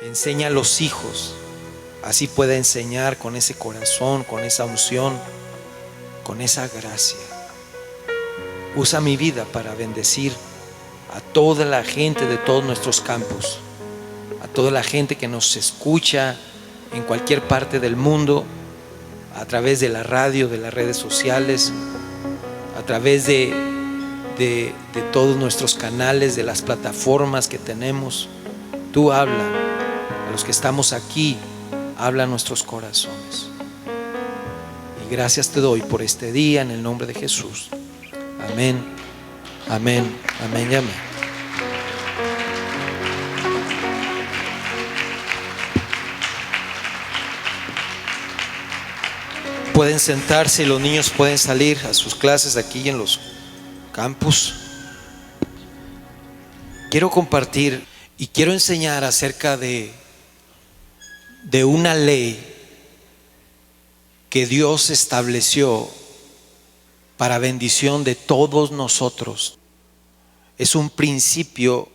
Enseña a los hijos, así pueda enseñar con ese corazón, con esa unción, con esa gracia. Usa mi vida para bendecir a toda la gente de todos nuestros campos, a toda la gente que nos escucha en cualquier parte del mundo, a través de la radio, de las redes sociales, a través de todos nuestros canales, de las plataformas que tenemos. Tú habla a los que estamos aquí, habla a nuestros corazones. Y gracias te doy por este día en el nombre de Jesús. Amén, amén, amén y amén. Pueden sentarse, los niños pueden salir a sus clases aquí en los campus. Quiero compartir y quiero enseñar acerca de una ley que Dios estableció para bendición de todos nosotros. Es un principio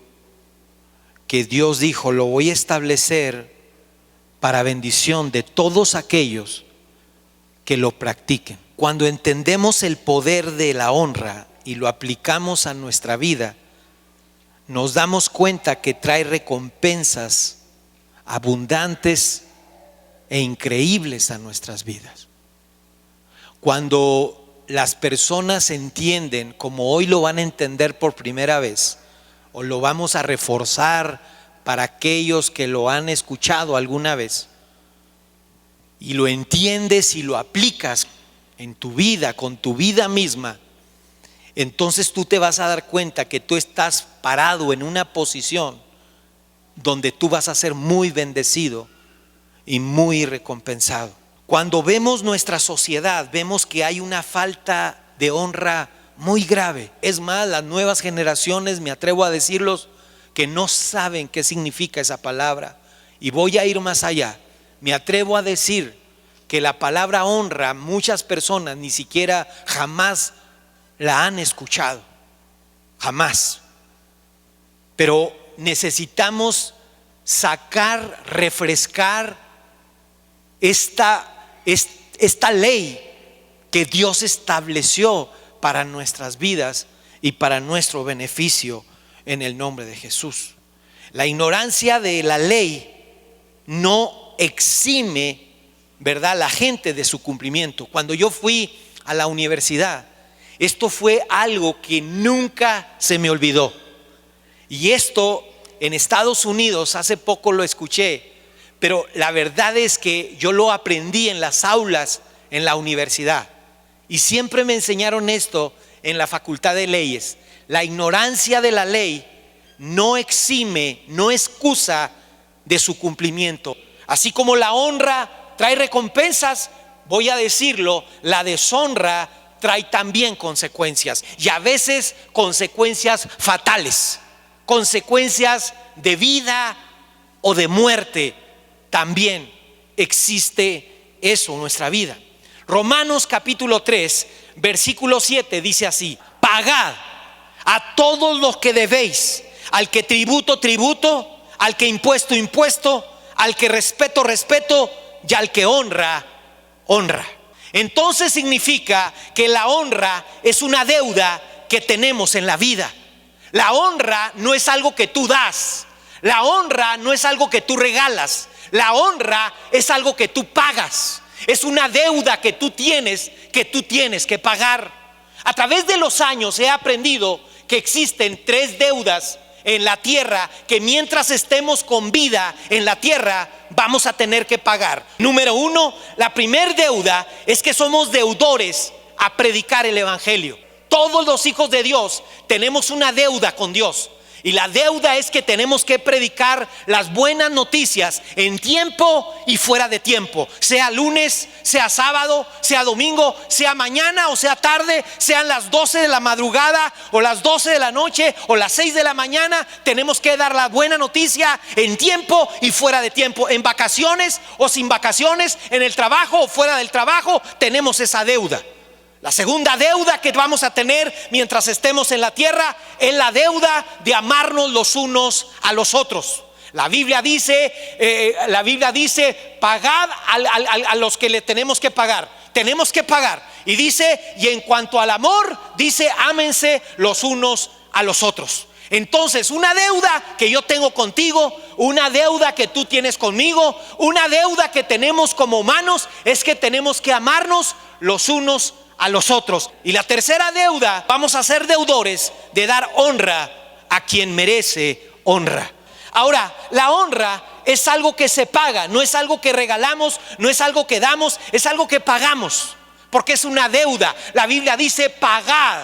que Dios dijo: lo voy a establecer para bendición de todos aquellos que lo practiquen. Cuando entendemos el poder de la honra y lo aplicamos a nuestra vida, nos damos cuenta que trae recompensas abundantes e increíbles a nuestras vidas. Cuando las personas entienden, como hoy lo van a entender por primera vez, o lo vamos a reforzar para aquellos que lo han escuchado alguna vez, y lo entiendes y lo aplicas en tu vida, con tu vida misma, entonces tú te vas a dar cuenta que tú estás parado en una posición donde tú vas a ser muy bendecido y muy recompensado. Cuando vemos nuestra sociedad, vemos que hay una falta de honra muy grave. Es más, las nuevas generaciones, me atrevo a decirlos, que no saben qué significa esa palabra. Y voy a ir más allá. Me atrevo a decir que la palabra honra, muchas personas ni siquiera jamás la han escuchado. Jamás. Pero necesitamos sacar, refrescar esta ley que Dios estableció para nuestras vidas y para nuestro beneficio en el nombre de Jesús. La ignorancia de la ley no exime, ¿verdad?, la gente de su cumplimiento. Cuando yo fui a la universidad, esto fue algo que nunca se me olvidó. Y esto en Estados Unidos hace poco lo escuché, pero la verdad es que yo lo aprendí en las aulas en la universidad. Y siempre me enseñaron esto en la Facultad de Leyes. La ignorancia de la ley no exime, no excusa de su cumplimiento. Así como la honra trae recompensas, voy a decirlo, la deshonra trae también consecuencias. Y a veces consecuencias fatales, consecuencias de vida o de muerte. También existe eso en nuestra vida. Romanos capítulo 3, versículo 7 dice así: pagad a todos los que debéis, al que tributo, tributo, al que impuesto, impuesto, al que respeto, respeto, y al que honra, honra. Entonces significa que la honra es una deuda que tenemos en la vida. La honra no es algo que tú das. La honra no es algo que tú regalas. La honra es algo que tú pagas. Es una deuda que tú tienes que pagar. A través de los años he aprendido que existen 3 deudas en la tierra que mientras estemos con vida en la tierra vamos a tener que pagar. Número 1, la primer deuda es que somos deudores a predicar el evangelio. Todos los hijos de Dios tenemos una deuda con Dios. Y la deuda es que tenemos que predicar las buenas noticias en tiempo y fuera de tiempo. Sea lunes, sea sábado, sea domingo, sea mañana o sea tarde, sean las 12 de la madrugada o las 12 de la noche o las 6 de la mañana. Tenemos que dar la buena noticia en tiempo y fuera de tiempo. En vacaciones o sin vacaciones, en el trabajo o fuera del trabajo, tenemos esa deuda. La segunda deuda que vamos a tener mientras estemos en la tierra es la deuda de amarnos los unos a los otros. La Biblia dice, pagad a los que le tenemos que pagar. Tenemos que pagar. Y dice, y en cuanto al amor, dice, ámense los unos a los otros. Entonces, una deuda que yo tengo contigo, una deuda que tú tienes conmigo, una deuda que tenemos como humanos, es que tenemos que amarnos los unos a los otros. Y la tercera deuda, vamos a ser deudores de dar honra a quien merece honra. Ahora, la honra es algo que se paga, no es algo que regalamos, no es algo que damos, es algo que pagamos, porque es una deuda. La Biblia dice, pagad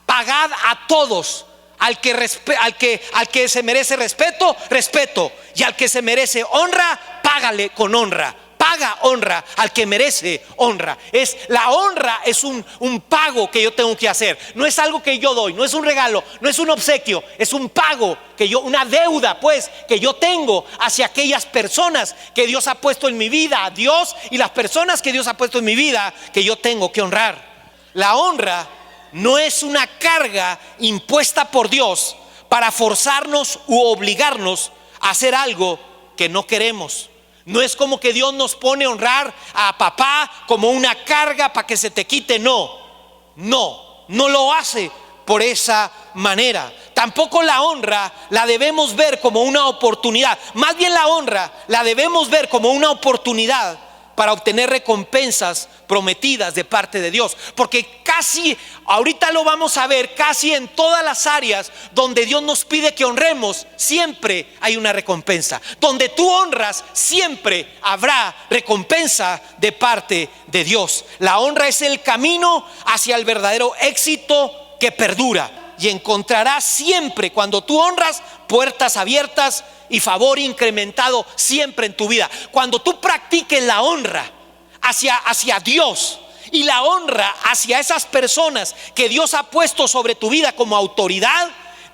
a todos. Al que se merece respeto, respeto. Y al que se merece honra, págale con honra. Paga honra al que merece honra. La honra es un pago que yo tengo que hacer. No es algo que yo doy, no es un regalo, no es un obsequio. Es un pago una deuda pues que yo tengo hacia aquellas personas que Dios ha puesto en mi vida. A Dios y las personas que Dios ha puesto en mi vida, que yo tengo que honrar. La honra no es una carga impuesta por Dios para forzarnos u obligarnos a hacer algo que no queremos. No es como que Dios nos pone a honrar a papá como una carga para que se te quite. No lo hace por esa manera. Tampoco la honra la debemos ver como una oportunidad. Más bien la honra la debemos ver como una oportunidad para obtener recompensas prometidas de parte de Dios. Porque casi, ahorita lo vamos a ver, casi en todas las áreas donde Dios nos pide que honremos, siempre hay una recompensa. Donde tú honras, siempre habrá recompensa de parte de Dios. La honra es el camino hacia el verdadero éxito que perdura. Y encontrarás siempre, cuando tú honras, puertas abiertas y favor incrementado siempre en tu vida. Cuando tú practiques la honra hacia Dios y la honra hacia esas personas que Dios ha puesto sobre tu vida como autoridad,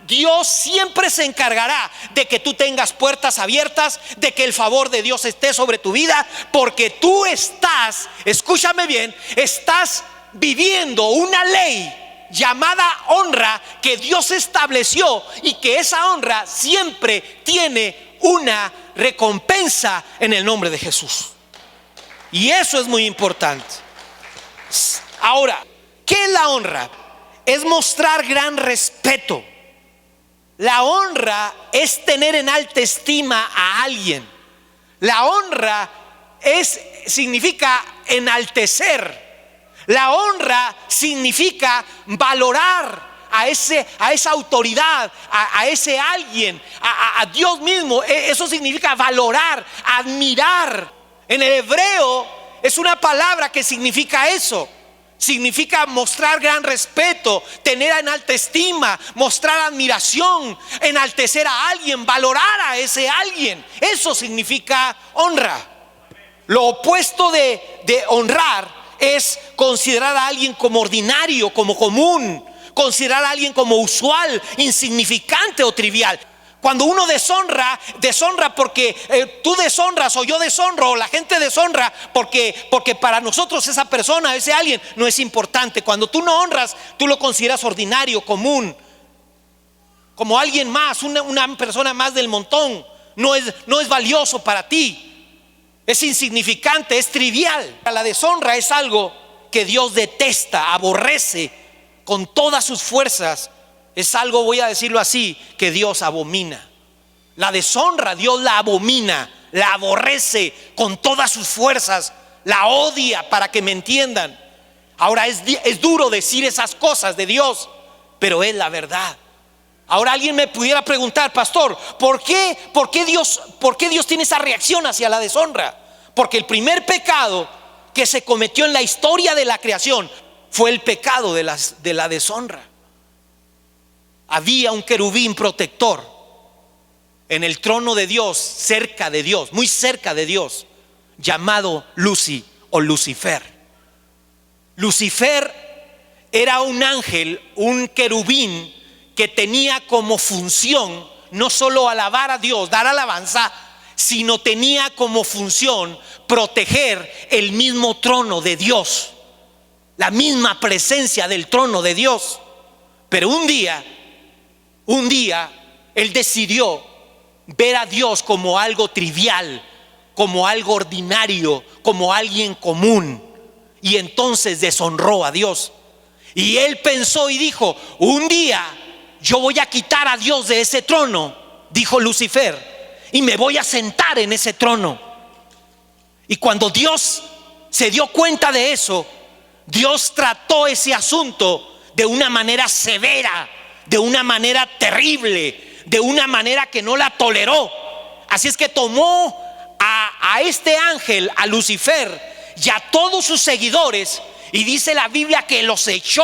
Dios siempre se encargará de que tú tengas puertas abiertas, de que el favor de Dios esté sobre tu vida, porque tú estás, escúchame bien, estás viviendo una ley llamada honra que Dios estableció, y que esa honra siempre tiene una recompensa en el nombre de Jesús. Y eso es muy importante. Ahora, ¿qué es la honra? Es mostrar gran respeto. La honra es tener en alta estima a alguien. La honra significa enaltecer. La honra significa valorar a esa autoridad, a ese alguien, a Dios mismo. Eso significa valorar, admirar. En el hebreo es una palabra que significa eso. Significa mostrar gran respeto, tener en alta estima, mostrar admiración, enaltecer a alguien, valorar a ese alguien. Eso significa honra. Lo opuesto de honrar es considerar a alguien como ordinario, como común, considerar a alguien como usual, insignificante o trivial. Cuando uno deshonra porque tú deshonras o yo deshonro o la gente deshonra porque para nosotros esa persona, ese alguien no es importante. Cuando tú no honras, tú lo consideras ordinario, común, como alguien más, una persona más del montón. No es valioso para ti. Es insignificante, es trivial. La deshonra es algo que Dios detesta, aborrece con todas sus fuerzas. Es algo, voy a decirlo así, que Dios abomina. La deshonra Dios la abomina, la aborrece con todas sus fuerzas, la odia, para que me entiendan. Ahora es duro decir esas cosas de Dios, pero es la verdad. Ahora alguien me pudiera preguntar: pastor, ¿por qué Dios tiene esa reacción hacia la deshonra? Porque el primer pecado que se cometió en la historia de la creación fue el pecado de la deshonra. Había un querubín protector en el trono de Dios, cerca de Dios, muy cerca de Dios, llamado Lucy o Lucifer. Lucifer era un ángel, un querubín que tenía como función no solo alabar a Dios, dar alabanza, sino tenía como función proteger el mismo trono de Dios, la misma presencia del trono de Dios. Pero un día él decidió ver a Dios como algo trivial, como algo ordinario, como alguien común. Y entonces deshonró a Dios. Y él pensó y dijo: un día yo voy a quitar a Dios de ese trono, dijo Lucifer, y me voy a sentar en ese trono. Y cuando Dios se dio cuenta de eso, Dios trató ese asunto de una manera severa, de una manera terrible, de una manera que no la toleró. Así es que tomó a este ángel, a Lucifer, y a todos sus seguidores, y dice la Biblia que los echó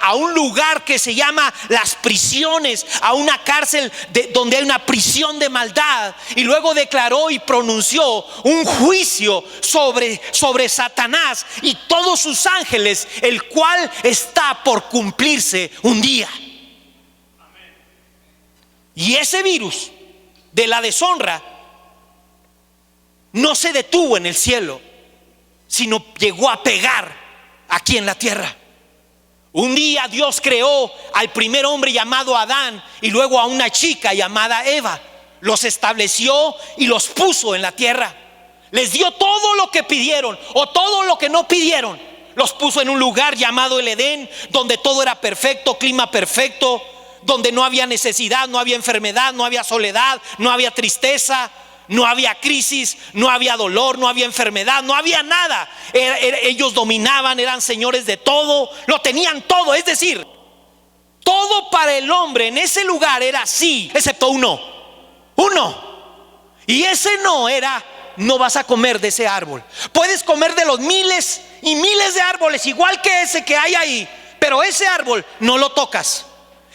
a un lugar que se llama las prisiones, a una cárcel donde hay una prisión de maldad. Y luego declaró y pronunció un juicio sobre Satanás y todos sus ángeles, el cual está por cumplirse un día. Y ese virus de la deshonra no se detuvo en el cielo, sino llegó a pegar aquí en la tierra. Un día Dios creó al primer hombre llamado Adán y luego a una chica llamada Eva. Los estableció y los puso en la tierra. Les dio todo lo que pidieron o todo lo que no pidieron. Los puso en un lugar llamado el Edén, donde todo era perfecto, clima perfecto, donde no había necesidad, no había enfermedad, no había soledad, no había tristeza, no había crisis, no había dolor, no había enfermedad, no había nada. Ellos dominaban, eran señores de todo, lo tenían todo. Es decir, todo para el hombre en ese lugar era sí, excepto uno. Y ese no era: no vas a comer de ese árbol. Puedes comer de los miles y miles de árboles, igual que ese que hay ahí, pero ese árbol no lo tocas.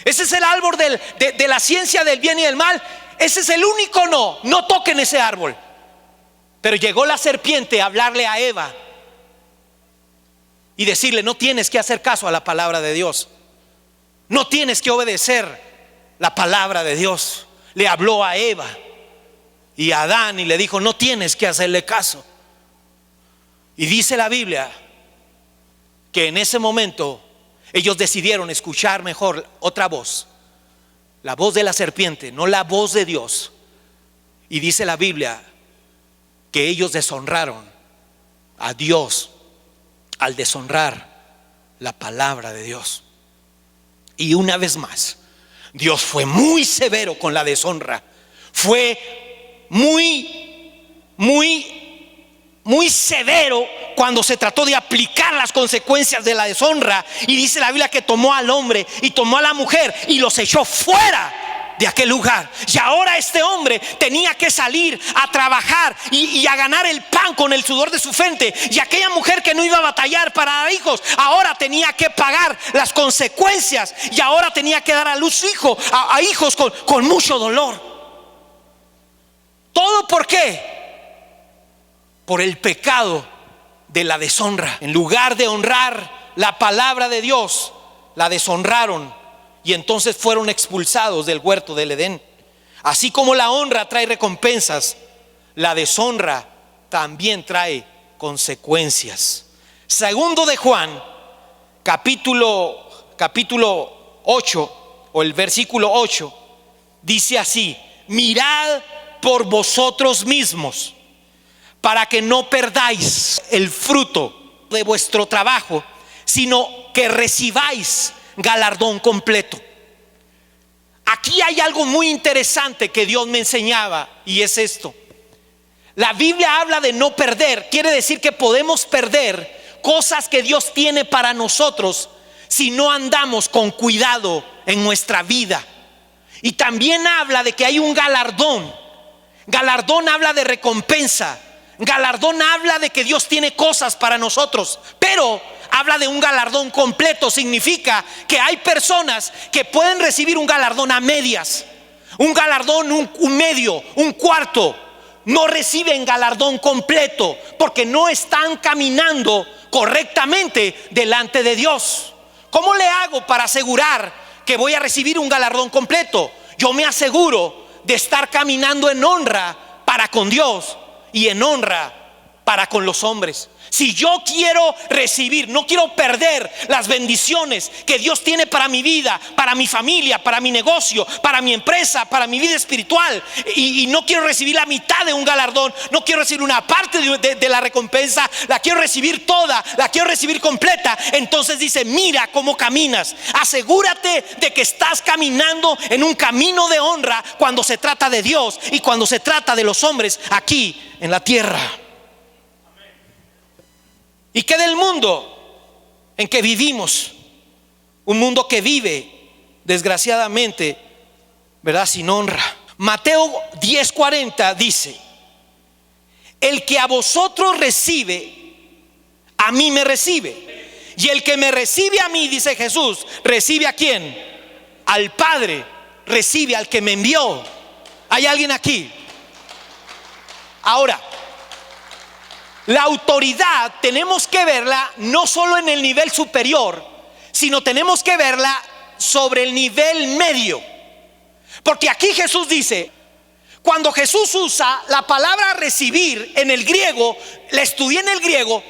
Ese es el árbol de la ciencia del bien y del mal. Ese es el único no toquen ese árbol. Pero llegó la serpiente a hablarle a Eva y decirle: no tienes que hacer caso a la palabra de Dios, no tienes que obedecer la palabra de Dios. Le habló a Eva y a Adán y le dijo: no tienes que hacerle caso. Y dice la Biblia que en ese momento ellos decidieron escuchar mejor otra voz, la voz de la serpiente, no la voz de Dios. Y dice la Biblia que ellos deshonraron a Dios al deshonrar la palabra de Dios. Y una vez más, Dios fue muy severo con la deshonra. Fue muy severo cuando se trató de aplicar las consecuencias de la deshonra. Y dice la Biblia que tomó al hombre y tomó a la mujer y los echó fuera de aquel lugar. Y ahora este hombre tenía que salir a trabajar y a ganar el pan con el sudor de su frente. Y aquella mujer que no iba a batallar para dar hijos, ahora tenía que pagar las consecuencias. Y ahora tenía que dar a luz a hijos con mucho dolor. ¿Todo por qué? Por el pecado de la deshonra. En lugar de honrar la palabra de Dios, la deshonraron y entonces fueron expulsados del huerto del Edén. Así como la honra trae recompensas, la deshonra también trae consecuencias. Segundo de Juan, capítulo 8 o el versículo 8 dice así: mirad por vosotros mismos, para que no perdáis el fruto de vuestro trabajo, sino que recibáis galardón completo. Aquí hay algo muy interesante que Dios me enseñaba, y es esto. La Biblia habla de no perder. Quiere decir que podemos perder cosas que Dios tiene para nosotros si no andamos con cuidado en nuestra vida. Y también habla de que hay un galardón. Galardón habla de recompensa. Galardón habla de que Dios tiene cosas para nosotros, pero habla de un galardón completo. Significa que hay personas que pueden recibir un galardón a medias, un galardón un medio, un cuarto. No reciben galardón completo porque no están caminando correctamente delante de Dios. ¿Cómo le hago para asegurar que voy a recibir un galardón completo? Yo me aseguro de estar caminando en honra para con Dios y en honra para con los hombres. Si yo quiero recibir, no quiero perder las bendiciones que Dios tiene para mi vida, para mi familia, para mi negocio, para mi empresa, para mi vida espiritual, y no quiero recibir la mitad de un galardón, no quiero recibir una parte de la recompensa, la quiero recibir toda, la quiero recibir completa. Entonces dice: mira cómo caminas, asegúrate de que estás caminando en un camino de honra cuando se trata de Dios y cuando se trata de los hombres aquí en la tierra. ¿Y qué del mundo en que vivimos? Un mundo que vive, desgraciadamente, ¿verdad?, sin honra. Mateo 10:40 dice: el que a vosotros recibe, a mí me recibe. Y el que me recibe a mí, dice Jesús, ¿recibe a quién? Al Padre. Recibe al que me envió. ¿Hay alguien aquí? Ahora, la autoridad tenemos que verla no solo en el nivel superior, sino tenemos que verla sobre el nivel medio. Porque aquí Jesús dice, cuando Jesús usa la palabra recibir en el griego, la estudié en el griego,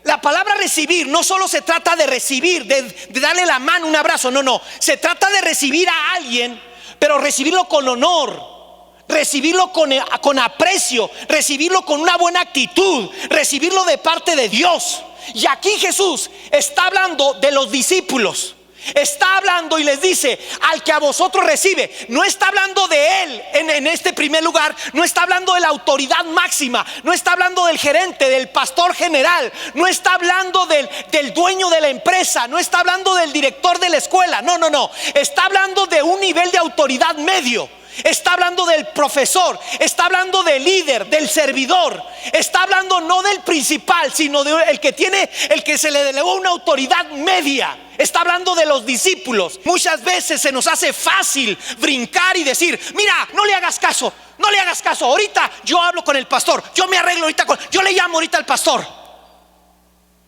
la palabra recibir no solo se trata de recibir, de darle la mano, un abrazo, no, se trata de recibir a alguien, pero recibirlo con honor, recibirlo con aprecio, recibirlo con una buena actitud, recibirlo de parte de Dios. Y aquí Jesús está hablando de los discípulos. Está hablando y les dice: al que a vosotros recibe. No está hablando de él en este primer lugar. No está hablando de la autoridad máxima. No está hablando del gerente, del pastor general. No está hablando del dueño de la empresa. No está hablando del director de la escuela. No. Está hablando de un nivel de autoridad medio. Está hablando del profesor, está hablando del líder, del servidor. Está hablando no del principal, sino del que tiene, el que se le delegó una autoridad media. Está hablando de los discípulos. Muchas veces se nos hace fácil brincar y decir: mira, no le hagas caso, no le hagas caso. Ahorita yo hablo con el pastor, yo me arreglo ahorita yo le llamo ahorita al pastor.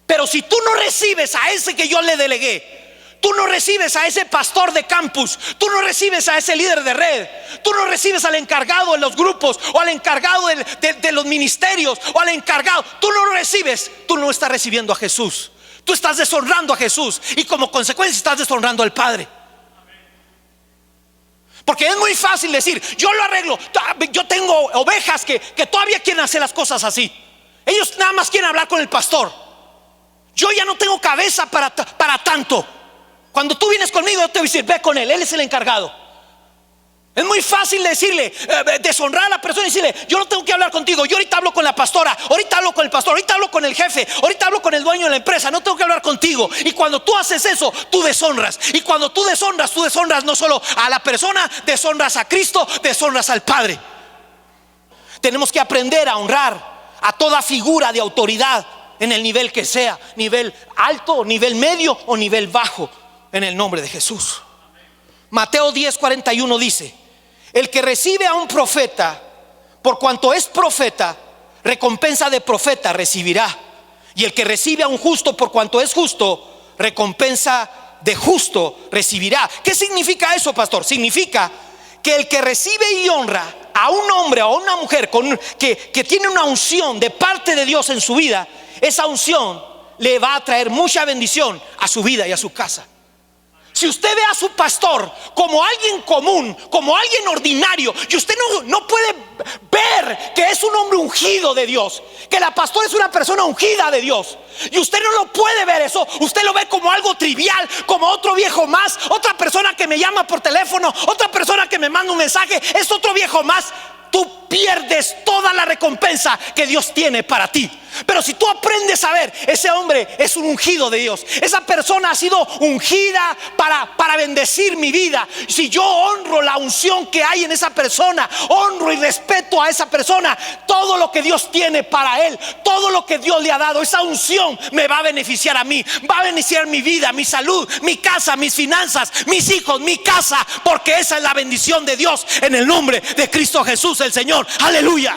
Pero si tú no recibes a ese que yo le delegué, tú no recibes a ese pastor de campus, tú no recibes a ese líder de red, tú no recibes al encargado de los grupos, o al encargado de los ministerios, o al encargado, tú no lo recibes, tú no estás recibiendo a Jesús. Tú estás deshonrando a Jesús y como consecuencia estás deshonrando al Padre. Porque es muy fácil decir: yo lo arreglo, yo tengo ovejas que todavía quieren hacer las cosas así. Ellos nada más quieren hablar con el pastor. Yo ya no tengo cabeza para tanto. Cuando tú vienes conmigo, yo te voy a decir: ve con él es el encargado. Es muy fácil decirle, deshonrar a la persona y decirle: yo no tengo que hablar contigo, yo ahorita hablo con la pastora, ahorita hablo con el pastor, ahorita hablo con el jefe, ahorita hablo con el dueño de la empresa, no tengo que hablar contigo. Y cuando tú haces eso, tú deshonras. Y cuando tú deshonras no solo a la persona, deshonras a Cristo, deshonras al Padre. Tenemos que aprender a honrar a toda figura de autoridad, en el nivel que sea, nivel alto, nivel medio o nivel bajo, en el nombre de Jesús. Mateo 10:41 dice: el que recibe a un profeta, por cuanto es profeta, recompensa de profeta recibirá. Y el que recibe a un justo, por cuanto es justo, recompensa de justo recibirá. ¿Qué significa eso, pastor? Significa que el que recibe y honra a un hombre o a una mujer que tiene una unción de parte de Dios en su vida, esa unción le va a traer mucha bendición a su vida y a su casa. Si usted ve a su pastor como alguien común, como alguien ordinario, y usted no puede ver que es un hombre ungido de Dios, que la pastora es una persona ungida de Dios, y usted no lo puede ver eso, usted lo ve como algo trivial, como otro viejo más, otra persona que me llama por teléfono, otra persona que me manda un mensaje, es otro viejo más. Tú pierdes toda la recompensa que Dios tiene para ti. Pero si tú aprendes a ver, ese hombre es un ungido de Dios, esa persona ha sido ungida para bendecir mi vida. Si yo honro la unción que hay en esa persona, honro y respeto a esa persona, todo lo que Dios tiene para él, todo lo que Dios le ha dado, esa unción me va a beneficiar a mí, va a beneficiar mi vida, mi salud, mi casa, mis finanzas, mis hijos, mi casa, porque esa es la bendición de Dios en el nombre de Cristo Jesús el Señor. Aleluya.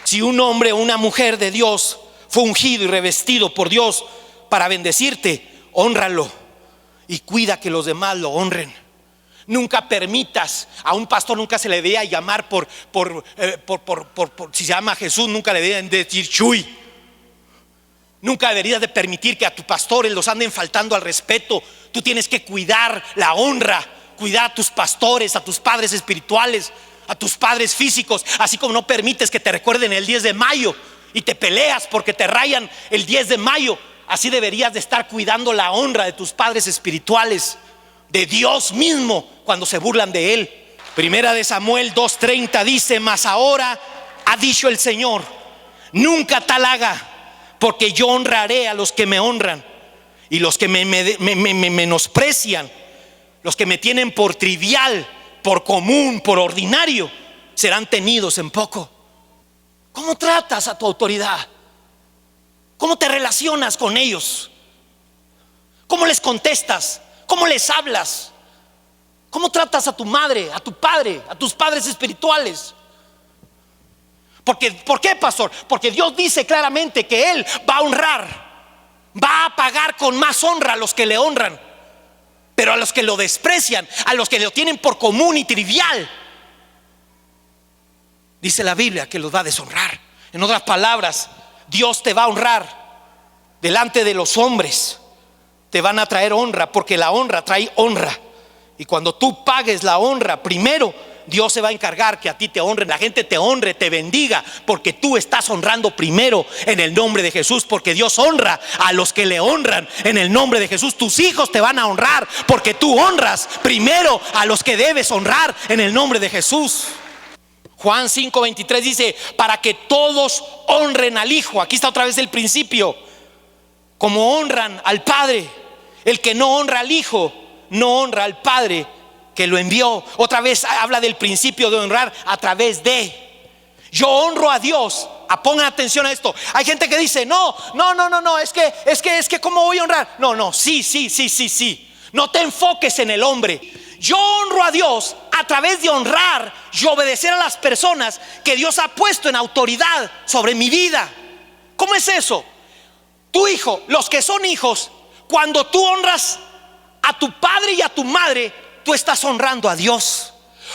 Si un hombre o una mujer de Dios fue ungido y revestido por Dios para bendecirte, hónralo y cuida que los demás lo honren. Nunca permitas, a un pastor nunca se le debía llamar si se llama Jesús, nunca le debían decir Chuy. Nunca deberías de permitir que a tus pastores los anden faltando al respeto. Tú tienes que cuidar la honra, cuidar a tus pastores, a tus padres espirituales, a tus padres físicos. Así como no permites que te recuerden el 10 de mayo y te peleas porque te rayan el 10 de mayo, así deberías de estar cuidando la honra de tus padres espirituales, de Dios mismo, cuando se burlan de Él. Primera de Samuel 2:30 dice: mas ahora ha dicho el Señor, nunca tal haga, porque yo honraré a los que me honran, y los que me menosprecian, los que me tienen por trivial, por común, por ordinario, serán tenidos en poco. ¿Cómo tratas a tu autoridad? ¿Cómo te relacionas con ellos? ¿Cómo les contestas? ¿Cómo les hablas? ¿Cómo tratas a tu madre, a tu padre, a tus padres espirituales? ¿Por qué, pastor? Porque Dios dice claramente que Él va a honrar, va a pagar con más honra a los que le honran. Pero a los que lo desprecian, a los que lo tienen por común y trivial, dice la Biblia que los va a deshonrar. En otras palabras, Dios te va a honrar delante de los hombres. Te van a traer honra, porque la honra trae honra. Y cuando tú pagues la honra, primero Dios se va a encargar que a ti te honren, la gente te honre, te bendiga, porque tú estás honrando primero en el nombre de Jesús. Porque Dios honra a los que le honran en el nombre de Jesús. Tus hijos te van a honrar porque tú honras primero a los que debes honrar en el nombre de Jesús. Juan 5:23 dice: para que todos honren al Hijo. Aquí está otra vez el principio, como honran al Padre. El que no honra al Hijo no honra al Padre que lo envió. Otra vez habla del principio de honrar a través de. Yo honro a Dios. Pongan atención a esto. Hay gente que dice: no, es que ¿cómo voy a honrar? No, sí. No te enfoques en el hombre. Yo honro a Dios a través de honrar y obedecer a las personas que Dios ha puesto en autoridad sobre mi vida. ¿Cómo es eso? Tu hijo, los que son hijos, cuando tú honras a tu padre y a tu madre, tú estás honrando a Dios.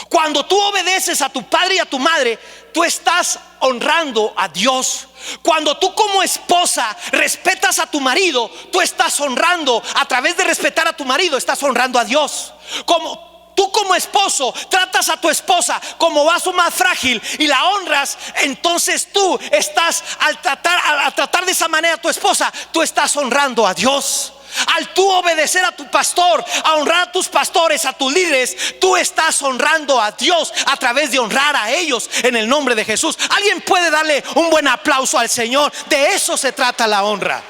Cuando tú obedeces a tu padre y a tu madre, tú estás honrando a Dios. Cuando tú como esposa respetas a tu marido, tú estás honrando. A través de respetar a tu marido, estás honrando a Dios. Como tú como esposo tratas a tu esposa como vaso más frágil y la honras, entonces tú estás, al tratar de esa manera a tu esposa, tú estás honrando a Dios. Al tú obedecer a tu pastor, a honrar a tus pastores, a tus líderes, tú estás honrando a Dios a través de honrar a ellos en el nombre de Jesús. Alguien puede darle un buen aplauso al Señor. De eso se trata la honra.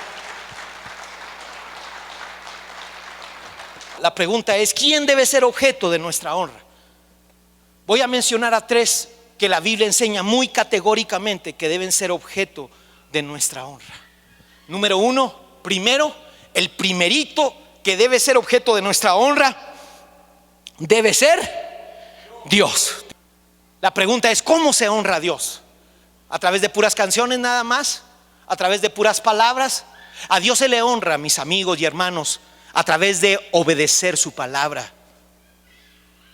La pregunta es: ¿quién debe ser objeto de nuestra honra? Voy a mencionar a tres que la Biblia enseña muy categóricamente que deben ser objeto de nuestra honra. Número uno, primero, el primerito que debe ser objeto de nuestra honra debe ser Dios. La pregunta es: ¿cómo se honra a Dios? ¿A través de puras canciones nada más? ¿A través de puras palabras? A Dios se le honra, mis amigos y hermanos, a través de obedecer su palabra.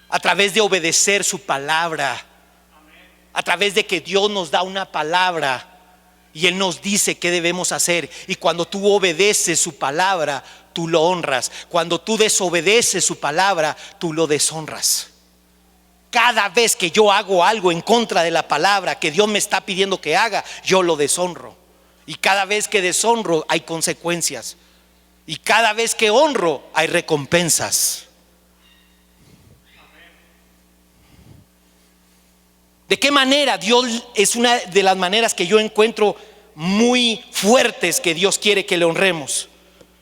A través de obedecer su palabra. A través de que Dios nos da una palabra y Él nos dice qué debemos hacer. Y cuando tú obedeces su palabra, tú lo honras. Cuando tú desobedeces su palabra, tú lo deshonras. Cada vez que yo hago algo en contra de la palabra que Dios me está pidiendo que haga, yo lo deshonro. Y cada vez que deshonro hay consecuencias. Y cada vez que honro hay recompensas. ¿De qué manera? Dios es una de las maneras que yo encuentro muy fuertes que Dios quiere que le honremos.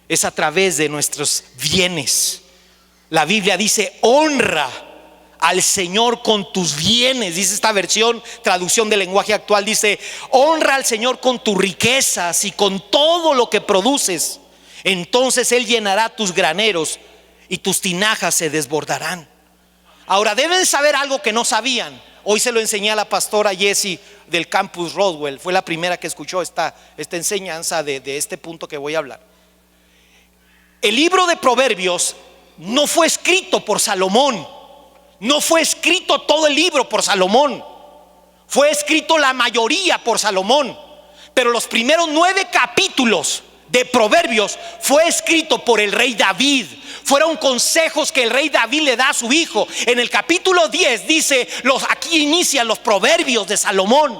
Es a través de nuestros bienes. La Biblia dice: honra al Señor con tus bienes. Dice esta versión, traducción del lenguaje actual, dice: honra al Señor con tus riquezas y con todo lo que produces. Entonces Él llenará tus graneros y tus tinajas se desbordarán. Ahora deben saber algo que no sabían. Hoy se lo enseñé a la pastora Jessie del Campus Roswell. Fue la primera que escuchó esta enseñanza de este punto que voy a hablar. El libro de Proverbios no fue escrito por Salomón. No fue escrito todo el libro por Salomón, fue escrito la mayoría por Salomón, pero los primeros 9 capítulos de Proverbios fue escrito por el rey David. Fueron consejos que el rey David le da a su hijo. En el capítulo 10 dice, aquí inician los proverbios de Salomón,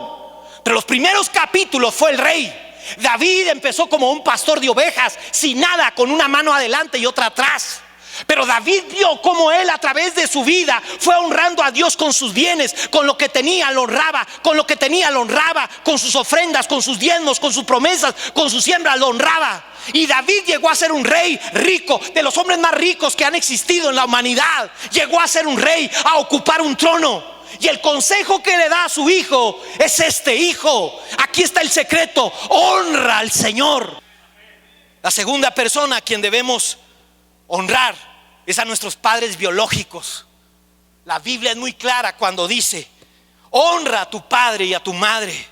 pero los primeros capítulos fue el rey. David empezó como un pastor de ovejas, sin nada, con una mano adelante y otra atrás. Pero David vio cómo él a través de su vida fue honrando a Dios con sus bienes, con lo que tenía lo honraba, con lo que tenía lo honraba, con sus ofrendas, con sus diezmos, con sus promesas, con su siembra lo honraba. Y David llegó a ser un rey rico, de los hombres más ricos que han existido en la humanidad. Llegó a ser un rey, a ocupar un trono. Y el consejo que le da a su hijo es este: hijo, aquí está el secreto, honra al Señor. La segunda persona a quien debemos honrar es a nuestros padres biológicos. La Biblia es muy clara cuando dice: honra a tu padre y a tu madre,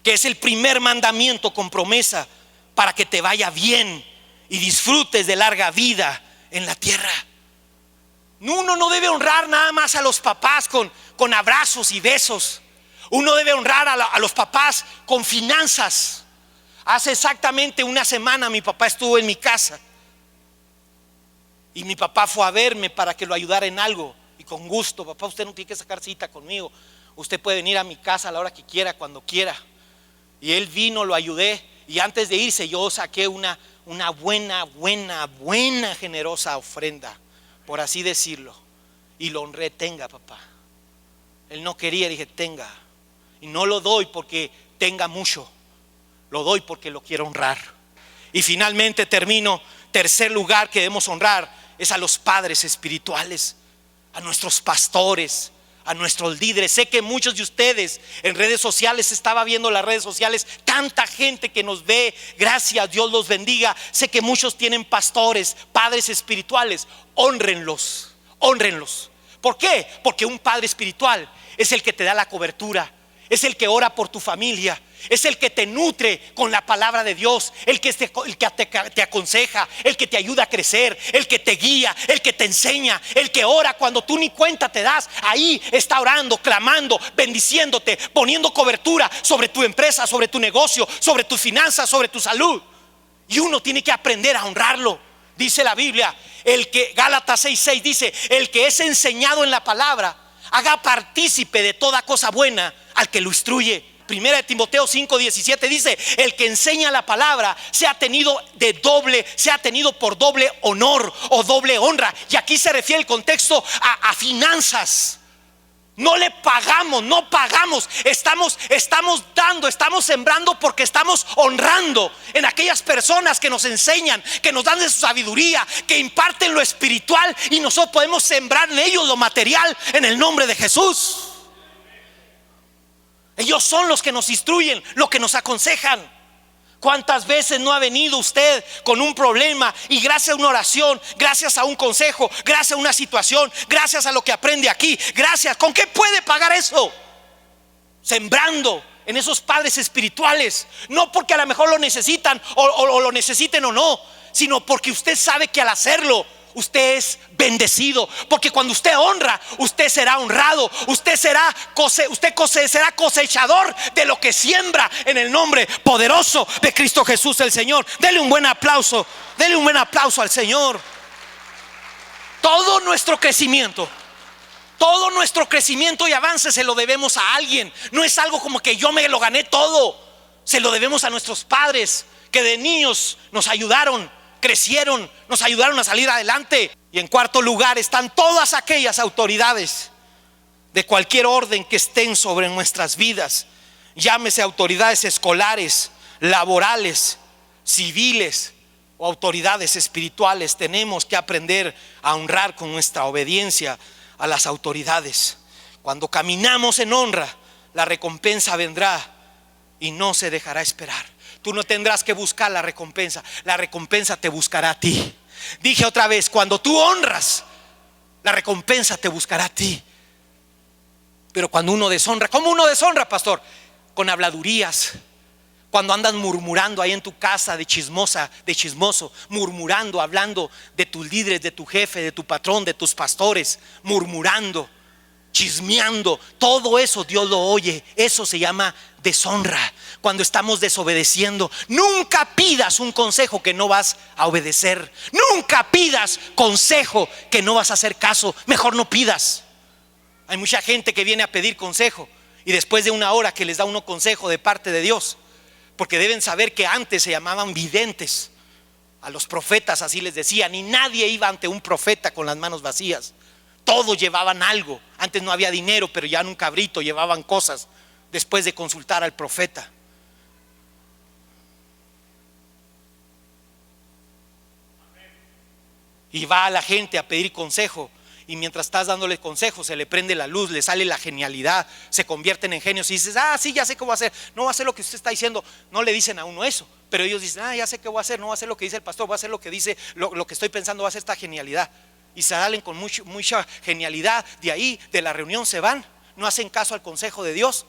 que es el primer mandamiento con promesa para que te vaya bien y disfrutes de larga vida en la tierra. Uno no debe honrar nada más a los papás con abrazos y besos. Uno debe honrar a los papás con finanzas. Hace exactamente una semana mi papá estuvo en mi casa y mi papá fue a verme para que lo ayudara en algo. Y con gusto: papá, usted no tiene que sacar cita conmigo, usted puede venir a mi casa a la hora que quiera, cuando quiera. Y él vino, lo ayudé, y antes de irse yo saqué una buena, generosa ofrenda, por así decirlo, y lo honré. Tenga, papá. Él no quería, dije: tenga. Y no lo doy porque tenga mucho, lo doy porque lo quiero honrar. Y finalmente termino. Tercer lugar que debemos honrar es a los padres espirituales, a nuestros pastores, a nuestros líderes. Sé que muchos de ustedes en redes sociales, estaba viendo las redes sociales, tanta gente que nos ve, gracias, Dios los bendiga. Sé que muchos tienen pastores, padres espirituales. Hónrenlos, honrenlos. ¿Por qué? Porque un padre espiritual es el que te da la cobertura, es el que ora por tu familia, es el que te nutre con la palabra de Dios, el que te aconseja, el que te ayuda a crecer, el que te guía, el que te enseña, el que ora cuando tú ni cuenta te das. Ahí está orando, clamando, bendiciéndote, poniendo cobertura sobre tu empresa, sobre tu negocio, sobre tus finanzas, sobre tu salud. Y uno tiene que aprender a honrarlo. Dice la Biblia, Gálatas 6:6 dice: el que es enseñado en la palabra, haga partícipe de toda cosa buena al que lo instruye. Primera de Timoteo 5:17 dice: el que enseña la palabra sea tenido por doble honor o doble honra. Y aquí se refiere el contexto a finanzas. No le pagamos, no pagamos, estamos dando, estamos sembrando porque estamos honrando en aquellas personas que nos enseñan, que nos dan de su sabiduría, que imparten lo espiritual, y nosotros podemos sembrar en ellos lo material en el nombre de Jesús. Ellos son los que nos instruyen, los que nos aconsejan. ¿Cuántas veces no ha venido usted con un problema y gracias a una oración, gracias a un consejo, gracias a una situación, gracias a lo que aprende aquí, gracias, ¿con qué puede pagar eso? Sembrando en esos padres espirituales, no porque a lo mejor lo necesitan o lo necesiten o no, sino porque usted sabe que al hacerlo usted es bendecido. Porque cuando usted honra, usted será honrado. Usted será cosechador de lo que siembra, en el nombre poderoso de Cristo Jesús el Señor. Dele un buen aplauso al Señor. Todo nuestro crecimiento y avance se lo debemos a alguien. No es algo como que yo me lo gané todo. Se lo debemos a nuestros padres, que de niños nos ayudaron, crecieron, nos ayudaron a salir adelante. Y en cuarto lugar están todas aquellas autoridades de cualquier orden que estén sobre nuestras vidas, llámese autoridades escolares, laborales, civiles o autoridades espirituales. Tenemos que aprender a honrar con nuestra obediencia a las autoridades. Cuando caminamos en honra, la recompensa vendrá y no se dejará esperar. Tú no tendrás que buscar la recompensa te buscará a ti. Dije otra vez, cuando tú honras, la recompensa te buscará a ti. Pero cuando uno deshonra, ¿cómo uno deshonra, pastor? Con habladurías. Cuando andas murmurando ahí en tu casa de chismoso, murmurando, hablando de tus líderes, de tu jefe, de tu patrón, de tus pastores, murmurando. chismeando, todo eso Dios lo oye. Eso se llama deshonra. Cuando estamos desobedeciendo, nunca pidas un consejo que no vas a obedecer. Nunca pidas consejo que no vas a hacer caso. Mejor no pidas. Hay mucha gente que viene a pedir consejo y después de una hora que les da uno consejo de parte de Dios, porque deben saber que antes se llamaban videntes. A los profetas así les decían, y nadie iba ante un profeta con las manos vacías. Todos llevaban algo. Antes no había dinero, pero ya en un cabrito llevaban cosas después de consultar al profeta. Y va a la gente a pedir consejo, y mientras estás dándole consejo se le prende la luz, le sale la genialidad, se convierten en genios y dices, sí, ya sé qué voy a hacer. No voy a hacer lo que usted está diciendo. No le dicen a uno eso, pero ellos dicen, ya sé qué voy a hacer. No voy a hacer lo que dice el pastor, voy a hacer lo que dice, lo que estoy pensando, voy a hacer esta genialidad. Y se salen con mucha genialidad. De ahí, de la reunión se van, no hacen caso al consejo de Dios,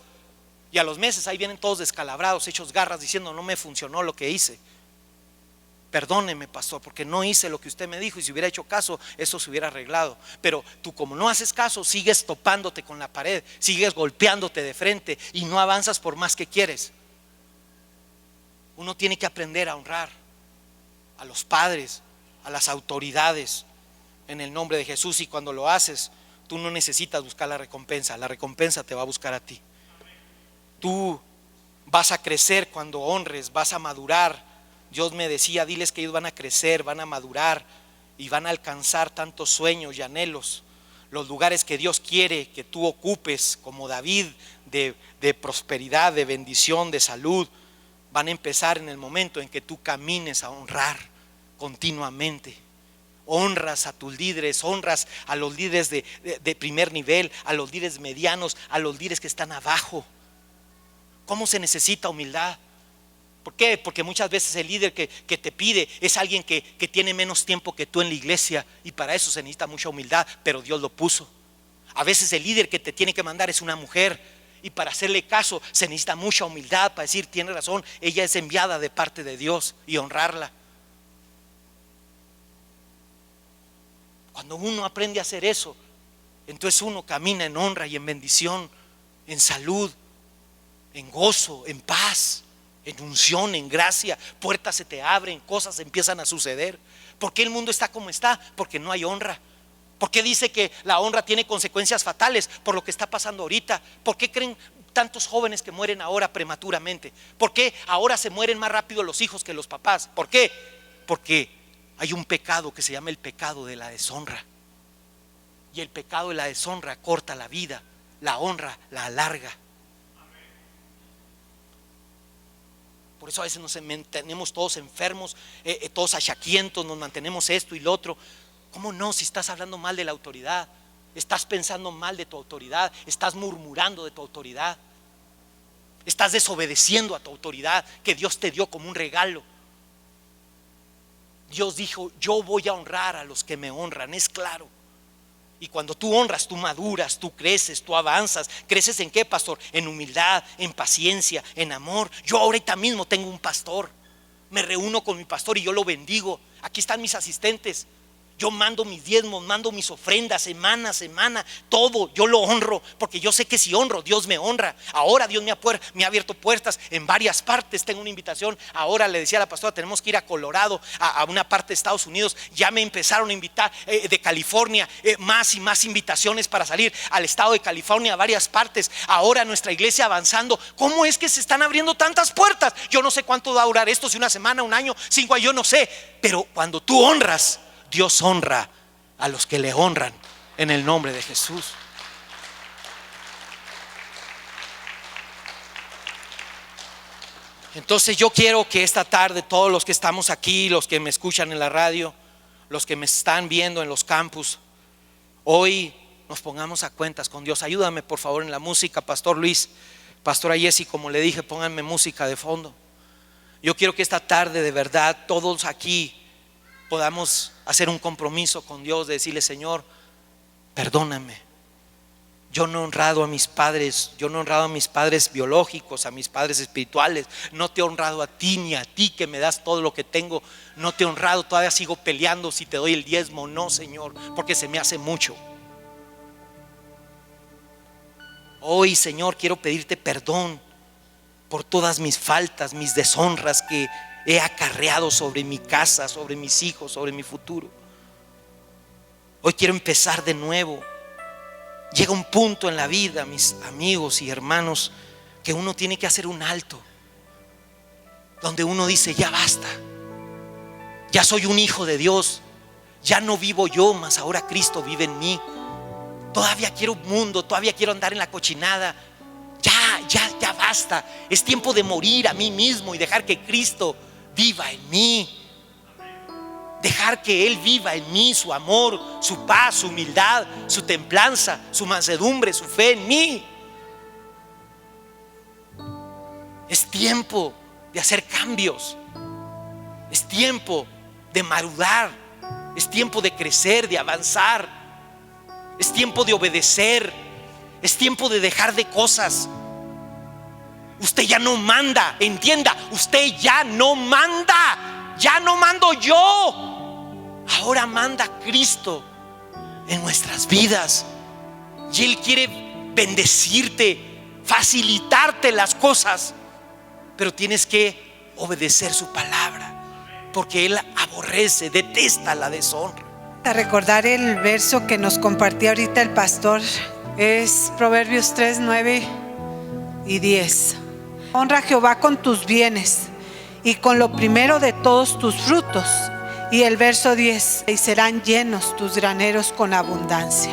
y a los meses ahí vienen todos descalabrados, hechos garras, diciendo, no me funcionó lo que hice. Perdóneme, pastor, porque no hice lo que usted me dijo, y si hubiera hecho caso, eso se hubiera arreglado. Pero tú, como no haces caso, sigues topándote con la pared, sigues golpeándote de frente y no avanzas por más que quieres. Uno tiene que aprender a honrar a los padres, a las autoridades, en el nombre de Jesús. Y cuando lo haces, tú no necesitas buscar la recompensa te va a buscar a ti. Tú vas a crecer cuando honres, vas a madurar. Dios me decía, diles que ellos van a crecer, van a madurar y van a alcanzar tantos sueños y anhelos. Los lugares que Dios quiere que tú ocupes, como David, de prosperidad, de bendición, de salud, van a empezar en el momento en que tú camines a honrar continuamente. Honras a tus líderes, honras a los líderes de primer nivel, a los líderes medianos, a los líderes que están abajo. ¿Cómo se necesita humildad? ¿Por qué? Porque muchas veces el líder que te pide es alguien que tiene menos tiempo que tú en la iglesia, y para eso se necesita mucha humildad, pero Dios lo puso. A veces el líder que te tiene que mandar es una mujer, y para hacerle caso se necesita mucha humildad para decir, tiene razón, ella es enviada de parte de Dios, y honrarla. Cuando uno aprende a hacer eso, entonces uno camina en honra y en bendición, en salud, en gozo, en paz, en unción, en gracia. Puertas se te abren, cosas empiezan a suceder. ¿Por qué el mundo está como está? Porque no hay honra. ¿Por qué dice que la honra tiene consecuencias fatales? Por lo que está pasando ahorita. ¿Por qué creen tantos jóvenes que mueren ahora prematuramente? ¿Por qué ahora se mueren más rápido los hijos que los papás? ¿Por qué? Porque hay un pecado que se llama el pecado de la deshonra. Y el pecado de la deshonra corta la vida, la honra la alarga. Por eso a veces nos mantenemos todos enfermos, todos achaquientos, nos mantenemos esto y lo otro. ¿Cómo no? Si estás hablando mal de la autoridad, estás pensando mal de tu autoridad, estás murmurando de tu autoridad, estás desobedeciendo a tu autoridad que Dios te dio como un regalo. Dios dijo, yo voy a honrar a los que me honran, es claro. Y cuando tú honras, tú maduras, tú creces, tú avanzas. ¿Creces en qué, pastor? En humildad, en paciencia, en amor. Yo ahorita mismo tengo un pastor, me reúno con mi pastor y yo lo bendigo. Aquí están mis asistentes. Yo mando mis diezmos, mando mis ofrendas semana a semana, todo, yo lo honro, porque yo sé que si honro, Dios me honra. Ahora Dios me ha abierto puertas en varias partes. Tengo una invitación, ahora le decía a la pastora, tenemos que ir a Colorado, a una parte de Estados Unidos. Ya me empezaron a invitar de California, más y más invitaciones para salir al estado de California, a varias partes. Ahora nuestra iglesia avanzando. ¿Cómo es que se están abriendo tantas puertas? Yo no sé cuánto va a durar esto, si una semana, un año, 5 años, yo no sé. Pero cuando tú honras, Dios honra a los que le honran, en el nombre de Jesús. Entonces yo quiero que esta tarde todos los que estamos aquí, los que me escuchan en la radio, los que me están viendo en los campus, hoy nos pongamos a cuentas con Dios. Ayúdame por favor en la música, Pastor Luis, Pastora Jessy, como le dije, pónganme música de fondo. Yo quiero que esta tarde de verdad todos aquí podamos hacer un compromiso con Dios de decirle, Señor, perdóname. Yo no he honrado a mis padres, yo no he honrado a mis padres biológicos, a mis padres espirituales. No te he honrado a ti, ni a ti que me das todo lo que tengo. No te he honrado, todavía sigo peleando si te doy el diezmo o no, Señor, porque se me hace mucho. Hoy, Señor, quiero pedirte perdón por todas mis faltas, mis deshonras que he acarreado sobre mi casa, sobre mis hijos, sobre mi futuro. Hoy quiero empezar de nuevo. Llega un punto en la vida, mis amigos y hermanos, que uno tiene que hacer un alto, donde uno dice: ya basta, ya soy un hijo de Dios, ya no vivo yo, mas ahora Cristo vive en mí. Todavía quiero un mundo, todavía quiero andar en la cochinada. Ya basta. Es tiempo de morir a mí mismo y dejar que Cristo viva en mí. Dejar que Él viva en mí su amor, su paz, su humildad, su templanza, su mansedumbre, su fe en mí. Es tiempo de hacer cambios. Es tiempo de madurar. Es tiempo de crecer, de avanzar. Es tiempo de obedecer. Es tiempo de dejar de cosas. Usted ya no manda, entienda, usted ya no manda. Ya no mando yo. Ahora manda Cristo en nuestras vidas. Y Él quiere bendecirte, facilitarte las cosas. Pero tienes que obedecer su palabra, porque Él aborrece, detesta la deshonra. A recordar el verso que nos compartió ahorita el pastor, es Proverbios 3, 9 y 10. Honra a Jehová con tus bienes y con lo primero de todos tus frutos. Y el verso 10: y serán llenos tus graneros con abundancia.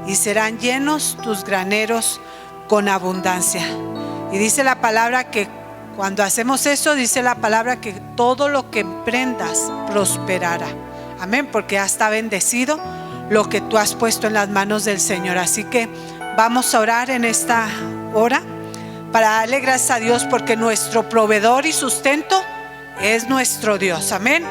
Y serán llenos tus graneros con abundancia. Y dice la palabra que cuando hacemos eso, dice la palabra que todo lo que emprendas prosperará. Amén, porque ya está bendecido lo que tú has puesto en las manos del Señor. Así que vamos a orar en esta hora para darle gracias a Dios, porque nuestro proveedor y sustento es nuestro Dios. Amén.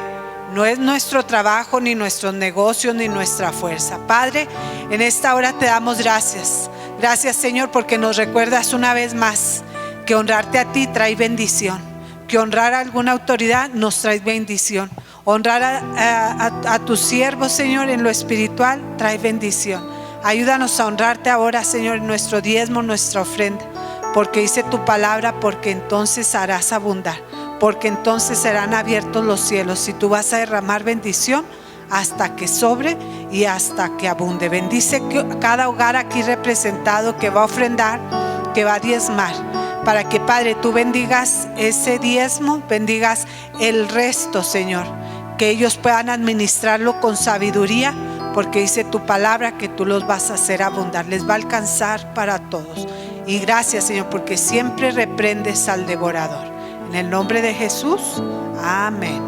No es nuestro trabajo, ni nuestros negocios, ni nuestra fuerza. Padre, en esta hora te damos gracias. Gracias, Señor, porque nos recuerdas una vez más que honrarte a ti trae bendición, que honrar a alguna autoridad nos trae bendición. Honrar a tus siervos, Señor, en lo espiritual trae bendición. Ayúdanos a honrarte ahora, Señor, en nuestro diezmo, nuestra ofrenda, porque dice tu palabra: porque entonces harás abundar, porque entonces serán abiertos los cielos y tú vas a derramar bendición hasta que sobre y hasta que abunde. Bendice cada hogar aquí representado que va a ofrendar, que va a diezmar, para que, Padre, tú bendigas ese diezmo, bendigas el resto, Señor, que ellos puedan administrarlo con sabiduría, porque dice tu palabra que tú los vas a hacer abundar, les va a alcanzar para todos. Y gracias, Señor, porque siempre reprendes al devorador. En el nombre de Jesús, amén.